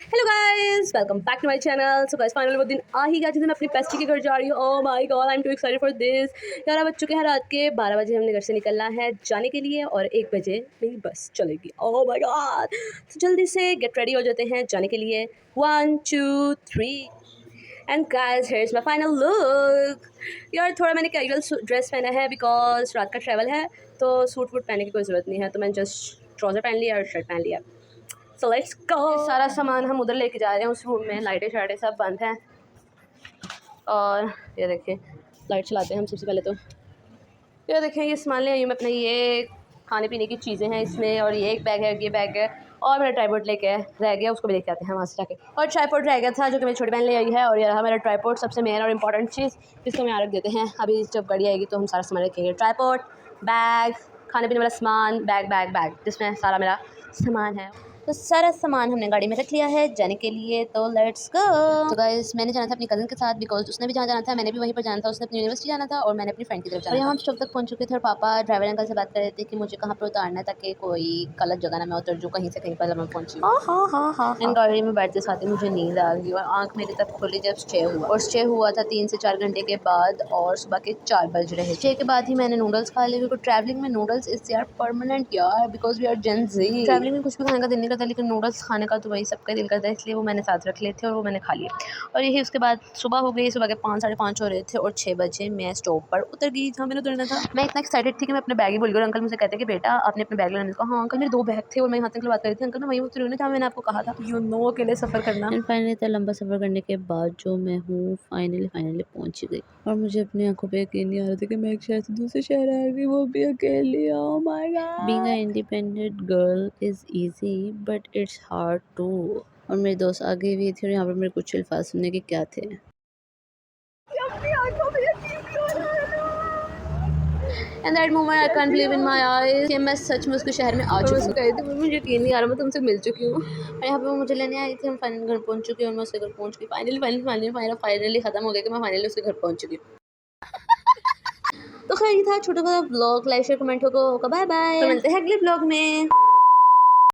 Hello guys, welcome back to my channel. So guys finally वो दिन आ ही गया जिस दिन मैं अपनी पेस्टी के घर जा रही हूँ। ओह my God, I am to excited for this. यार बज चुके हैं रात के 12 बजे। हमने घर से निकलना है जाने के लिए और 1 बजे मेरी बस चलेगी। ओह माय गॉड, तो जल्दी से गेट रेडी हो जाते हैं जाने के लिए। 1 2 3 and guys here is my final look. यार थोड़ा मैंने कैजुअल ड्रेस पहना है बिकॉज रात का ट्रैवल है, तो सूट वूट पहनने की कोई ज़रूरत नहीं है, तो मैंने जस्ट ट्राउज़र पहन लिया और शर्ट पहन लिया। So let's go. सारा सामान हम उधर लेके जा रहे हैं उस रूम में। लाइटें शाइटें सब बंद हैं और ये देखें लाइट चलाते हैं हम सबसे पहले। तो ये देखें ये सामान ले आई हूँ मैं अपने। ये खाने पीने की चीज़ें हैं इसमें, और ये एक बैग है, ये बैग है, और मेरा ट्राइपॉड लेके रह गया, उसको भी लेके आते हैं वहाँ से जाके। और ट्राइपॉड रह गया था जो कि मेरी छोटी बहन ले आई है, और ये रहा मेरा ट्राइपॉड, सबसे मेन और इम्पॉर्टेंट चीज़ जिसको हम यहाँ रख देते हैं। अभी जब गाड़ी आएगी तो हम सारा सामान रखेंगे। ट्राइपॉड, बैग, खाने पीने वाला सामान, बैग जिसमें सारा मेरा सामान है। तो सारा सामान हमने गाड़ी में रख लिया है जाने के लिए, तो लेट्स गो। तो गाइस मैंने जाना था अपनी कज़न के साथ बिकॉज उसने भी जहाँ जाना था, मैंने भी वहीं पर जाना था। उसने अपनी यूनिवर्सिटी जाना था और मैंने अपनी फ्रेंड की तरफ जाना था। यहाँ हम चौक तक पहुँच चुके थे और पापा ड्राइवर अंकल से बात कर रहे थे कि मुझे कहाँ पर उतारना है ताकि कोई गलत जगह ना मैं उतर जो, कहीं से कहीं पर मैं पहुँची। इन गाड़ी में बैठते साथ ही मुझे नींद आ गई और आँख मेरी तब खुली जब स्टे हुआ, और स्टे हुआ था 3 से 4 घंटे के बाद, और सुबह के 4 बज रहे। स्टे के बाद ही मैंने नूडल्स खा लिए क्योंकि ट्रैवलिंग में नूडल्स इज यार परमानेंट यार, because we are Gen Z. Travelling में कुछ भी खाने का दिल नहीं करता, लेकिन नूडल्स खाने का तो वही सबका दिल करता है, इसलिए वो मैंने साथ रख लिए थे और वो मैंने खा लिए। और यही उसके बाद सुबह हो गई। सुबह के 5 साढ़े 5 हो रहे थे और 6 बजे मैं स्टॉप पर उतर गई जहाँ मैंने उतरना था। मैं इतना एक्साइटेड थी कि मैं अपने बैग ही भूल गई। और अंकल मुझे कहते कि बेटा आपने अपने बैग लेने का। हाँ अंकल, मेरे 2 बैग थे और मैं यहाँ तक बात कर रही थी। अंकल मैं वहीं उतरी हूँ ना जहाँ मैंने आपको कहा था। यू नो अकेले सफ़र करना। एंड फाइनली इतना लंबा सफ़र करने के बाद जो मैं हूँ फाइनली पहुँच गई, और मुझे अपनी आंखों पे यकीन नहीं आ रहा था कि मैं एक शहर से दूसरे शहर आ गई, वो भी अकेली। Oh my god. Being a independent girl is easy but it's hard too. और मेरे दोस्त आगे भी थे और यहाँ पर मेरे कुछ अल्फाज सुनने के क्या थे। And that moment I can't believe in my eyes कि मैं सच में उसके शहर में आ चुकी हूँ। गई थी, मुझे यकीन नहीं आ रहा मैं तुमसे मिल चुकी हूँ। और यहाँ पे वो मुझे लेने आई थी। हम फाइनली घर पहुँच चुकी और मैं उसके घर पहुँच गई। फाइनली ख़त्म हो गया कि मैं फाइनली उसके घर पहुँच चुकी हूँ। तो खैर ये था छोटा सा ब्लॉग। लाइक शेयर कमेंट होगा। बाय बाय, तो मिलते हैं अगले ब्लॉग में।